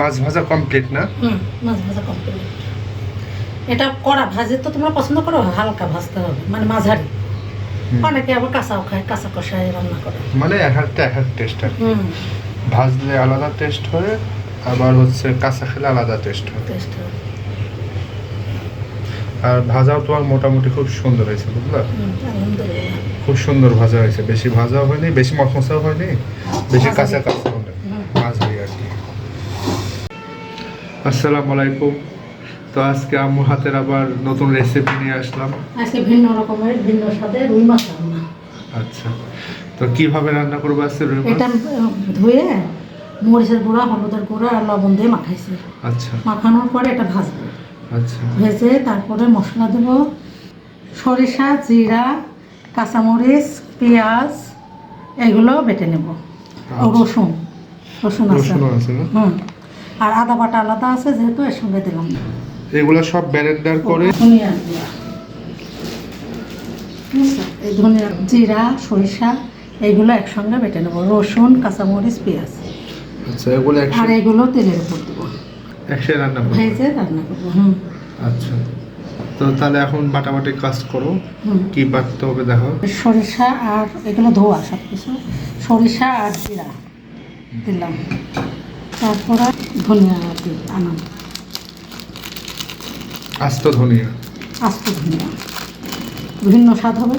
মাছ ভাজা কমপ্লিট না? মাছ ভাজা কমপ্লিট। এটা কড়া ভাজে তো তোমরা পছন্দ করো, হালকা ভাজতে হবে, মানে মাঝারি। অনেকে আবার কাঁচাও খায়, কাঁচা কষায় রান্না করে। মানে এক একটা টেস্ট আর ভাজলে আলাদা টেস্ট হয়, আবার হচ্ছে কাঁচা খেলে আলাদা টেস্ট হয়। আর ভাজাও তোমার মোটামুটি খুব সুন্দর হয়েছে, বুঝলা? খুব সুন্দর ভাজা হয়েছে, বেশি ভাজাও হয়নি, বেশি মশমশাও হয়নি, বেশি কাঁচা কাঁচা হয়নি, মাঝারি আর কি। আসসালামু আলাইকুম। তো আজকে আম্মু হাতের আবার নতুন রেসিপি নিয়ে আসলাম। আজকে ভিন্ন রকমের, ভিন্ন স্বাদের রুই মাছ রান্না। আচ্ছা, তো কিভাবে রান্না করবো আজকে রুই মাছ? এটা ধুয়ে মরিচের গুঁড়া, হলুদের গুঁড়া আর লবণ দিয়ে মাখাইছি। আচ্ছা, মাখানোর পরে এটা ভাজবো। আচ্ছা, ভেজে তারপরে মশলা দেবো, সরিষা, জিরা, কাঁচামরিচ, পেঁয়াজ এগুলো বেটে নেব। ও রসুন, রসুন আছে না? আর আদা বাটা আলাদা আছে, যেহেতু এর সঙ্গে দিলাম। এগুলো সব ব্লেন্ডার করে ধনিয়া গুঁড়া, এই ধনিয়া, জিরা, সরিষা এইগুলো একসঙ্গে বেটে নেব, রসুন, কাঁচামরিচ, পেঁয়াজ। আচ্ছা, এগুলো আর এগুলো তেলের উপর দেবো, একসাথে রান্না করব, ভেজে রান্না করবো। আচ্ছা, তো তাহলে এখন বাটাবাটি কাজ করো। কি বাটতে হবে দেখো। সরিষা আর এগুলো ধোয়া সব কিছু, সরিষা আর জিরা দিলাম, তারপরে ধনিয়া আনাম, আস্ত ধনিয়া, আস্ত ধনিয়া, ভিন্ন স্বাদ হবে।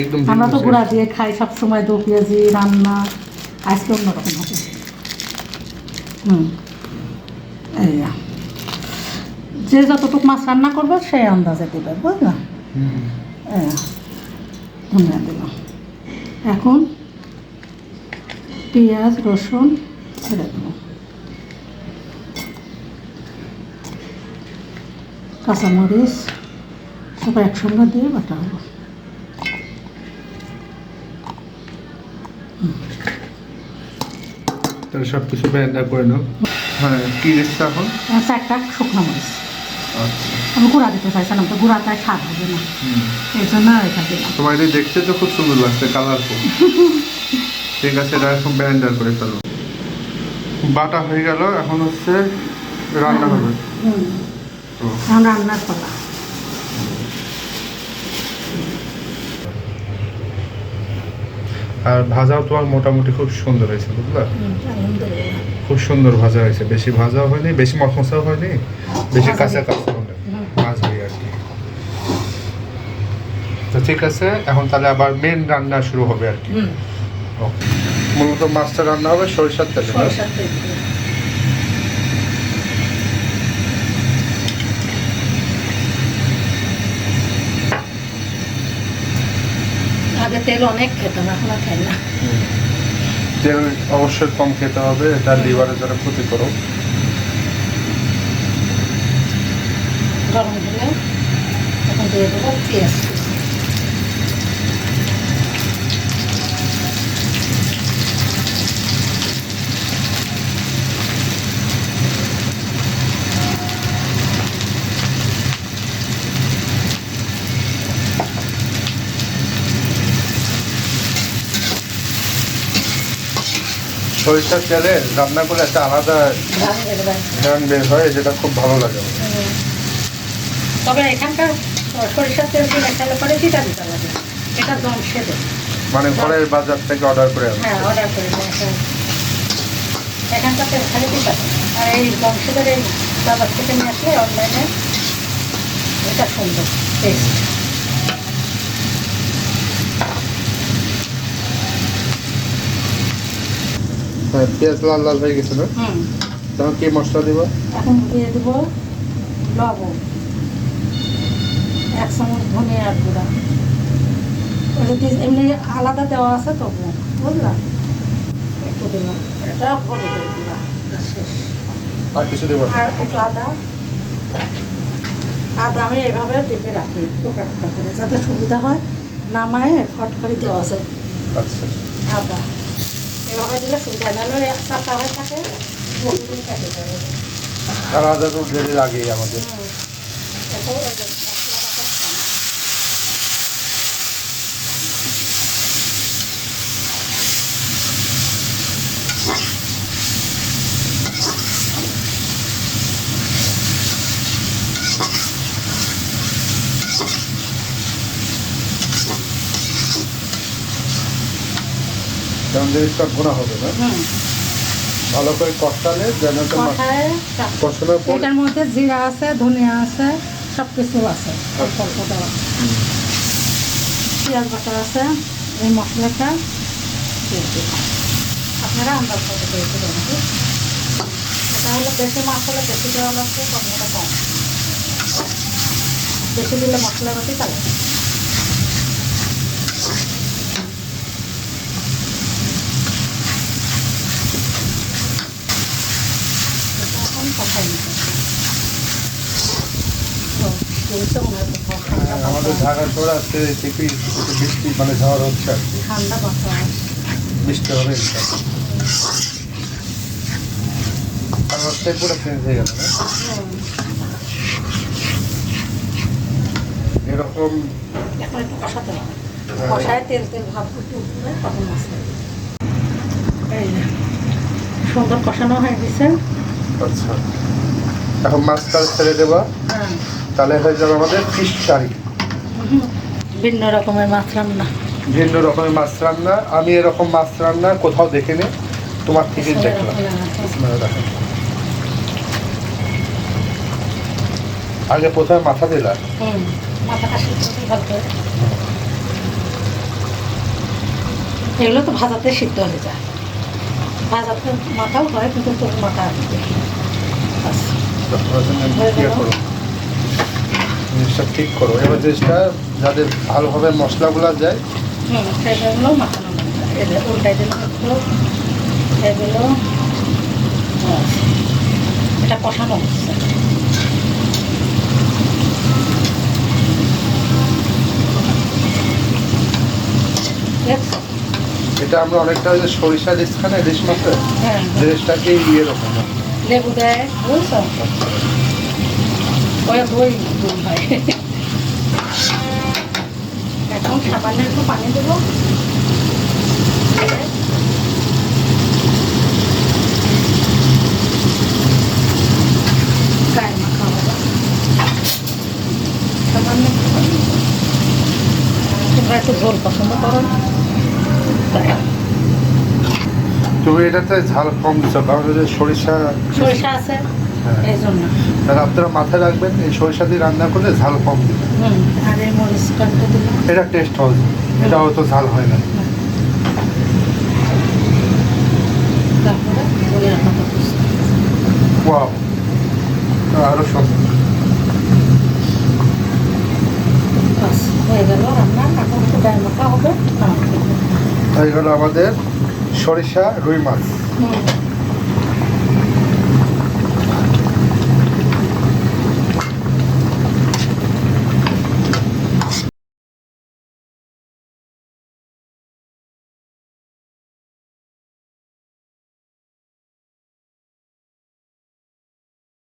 একদম আমরা তো গুঁড়া দিয়ে খাই সব সময়, দো পেঁয়াজি রান্না, আজকে অন্যরকম হবে। এই যে যতটুকু মাছ রান্না করবো সেই আন্দাজে দেবে, বুঝলাম? ধনিয়া দিলাম। এখন পেঁয়াজ, রসুন ছেড়ে দেবো, কাঁচামরিচ সব একসঙ্গে দিয়ে বাটা হবো। তাহলে সব কিছু ব্লেন্ডার করে নাও। হ্যাঁ, কি দিচ্ছ এখন? 4টা শুকনো মরিচ। আচ্ছা, আমি গুঁড়া দিতে চাইছিলাম, তো গুঁড়াটায় স্বাদ হবে না, এই জন্য এটা দিলাম। তোমার এটা দেখতে তো খুব সুন্দর লাগছে, কালারফুল। ঠিক আছে, এটা এখন ব্লেন্ডার করে ফেলো। বাটা হয়ে গেল, এখন হচ্ছে রান্না হবে। এখন রান্নার পালা। আর ভাজাও তোমার মোটামুটি খুব সুন্দর হয়েছে, বুঝলা? খুব সুন্দর ভাজা হয়েছে, বেশি ভাজাও হয়নি, বেশি মশমশাও হয়নি, বেশি কাঁচা কাঁচা হয়নি, মাঝারি আর কি। তো ঠিক আছে, এখন তাহলে আবার মেন রান্না শুরু হবে আর কি। মূলত মাছটা রান্না হবে সরিষার তেলে। আগে তেল অনেক খেতাম, এখন আর খাই না। তেল অবশ্যই কম খেতে হবে, এটা লিভারের জন্য ক্ষতিকারক। গরম হলে এখন দিয়ে দেবো পেঁয়াজ। সরিষার তেলে রান্না করলে একটা আলাদা ঘ্রাণ বের হয়, যেটা খুব ভালো লাগে। তবে এখানকার সরিষার তেল দিয়ে খেলে পরে যেটা দিতে লাগে, এটা দম সেদে, মানে ঘরের বাজার থেকে অর্ডার করে আনো? হ্যাঁ, অর্ডার করে। এখানকার তেল খালি দিতে, আর এই দম সেদের এই বাজার থেকে নিয়ে আসলে অনলাইনে এটা সুন্দর টেস্ট। হ্যাঁ, পেঁয়াজ লাল লাল হয়ে গেছে না? তখন কি মশলা দিব? এখন দিয়ে দেবো লবণ, 1 চামচ ধনিয়ার গুঁড়া, ওটা এমনি আলাদা দেওয়া আছে তবু, বুঝলাম? একটু দিলাম, এটা হলুদের গুঁড়া শেষ। আর কিছু দেবো? আর একটু আদা, আমি এভাবে টেপে রাখি টুকরা টুকরা করে, যাতে সুবিধা হয় নামায় ফট করে দেওয়া যায়। আচ্ছা, আদা এভাবে দিলে সুবিধা, নাহলে চাপা হয়ে থাকে, কেটে যাবে। আর আদা তো ঢেলে লাগেই আমাদের। যেমন জিনিসটা ভোনা হবে না, ভালো করে কষালে যেন কষায় কষানোর পর এটার মধ্যে জিরা আছে, ধনিয়া আছে, সব কিছু আছে, অল্প অল্প দেওয়া। পেঁয়াজ বাটা আছে, এই মশলাটা দিয়ে দিই। আপনারা আন্দাজ করতে পেরেছি আমাকে। এটা হলো বেশি মাছ হলে বেশি দেওয়া লাগছে, কমটা কম। বেশি দিলে মশলা বেশি তাহলে এখন কষাই নিতে আমাদের ঢাকা শহর আজকে থেকে একটু বৃষ্টি মানে ঝড় হচ্ছে আর কি, ঠান্ডা বাতাস। বৃষ্টি হবে ইনশাআল্লাহ। আর হচ্ছে পুরো চেঞ্জ হয়ে গেল না এরকম। এখন একটু কষাতে হবে, কষায় তেল তেল ভাব একটু উঠবে তখন মাছ দেবে। এই যে সুন্দর কষানো হয়ে গেছে। আচ্ছা, এখন মাছটা ছেড়ে দেবো, হ্যাঁ, তাহলে হয়ে যাবে আমাদের ফিশ কারি। ভিন্ন রকমের মাছ রান্না। ভিন্ন রকমের মাছ রান্না, আমি এরকম মাছ রান্না কোথাও দেখিনি, তোমার থেকে দেখলাম। বিসমিল্লাহ। আগে প্রথমে মাথা দিলাম, মাথাটা সিদ্ধ করে ভালো করে। এগুলো তো ভাজাতে সিদ্ধ হয়ে যায়, ভাজাতে মাথাও হয় কিন্তু তোর মাথা দেখি। ইয়ে করো, জিনিসটা ঠিক করো। এবার জিনিসটা যাদের ভালোভাবে মশলাগুলো যায়, সেগুলো মাখানো এদের উল্টাই দিলে একটু এগুলো এটা কষানো হচ্ছে। দেখছো? এটা আমরা অনেকটা ওই যে সরিষা ইলিশ খাই না, ইলিশ মাছের হ্যাঁ, জিনিসটাকে এরকম লেবু দেয় বুঝছো, ওই দই দই হয়। এখন সামান্য একটু পানি দেবো, গায়ে মাখা হবে সামান্য একটু পানি দেবো। তোমরা একটু ঝোল পছন্দ করো না? তাই তুমি এটাতে ঝাল কম দিচ্ছ, কারণ ওই যে সরিষা সরিষা আছে হ্যাঁ, এই জন্য। তাহলে আপনারা মাথায় রাখবেন এই সরিষা দিয়ে রান্না করলে ঝাল কম দিবেন। আর এই মরিচটা একটু দিলাম। এটা টেস্ট হবে, এটা হয়তো ঝাল হয় না। তারপরে ধনিয়া পাতা কুচি। ওয়াও, আরো সুন্দর। বাস হয়ে গেল রান্না। এখন একটু গায়ে মাখা হবে। তাই হলো আমাদের সরিষা রুই মাছ। হুম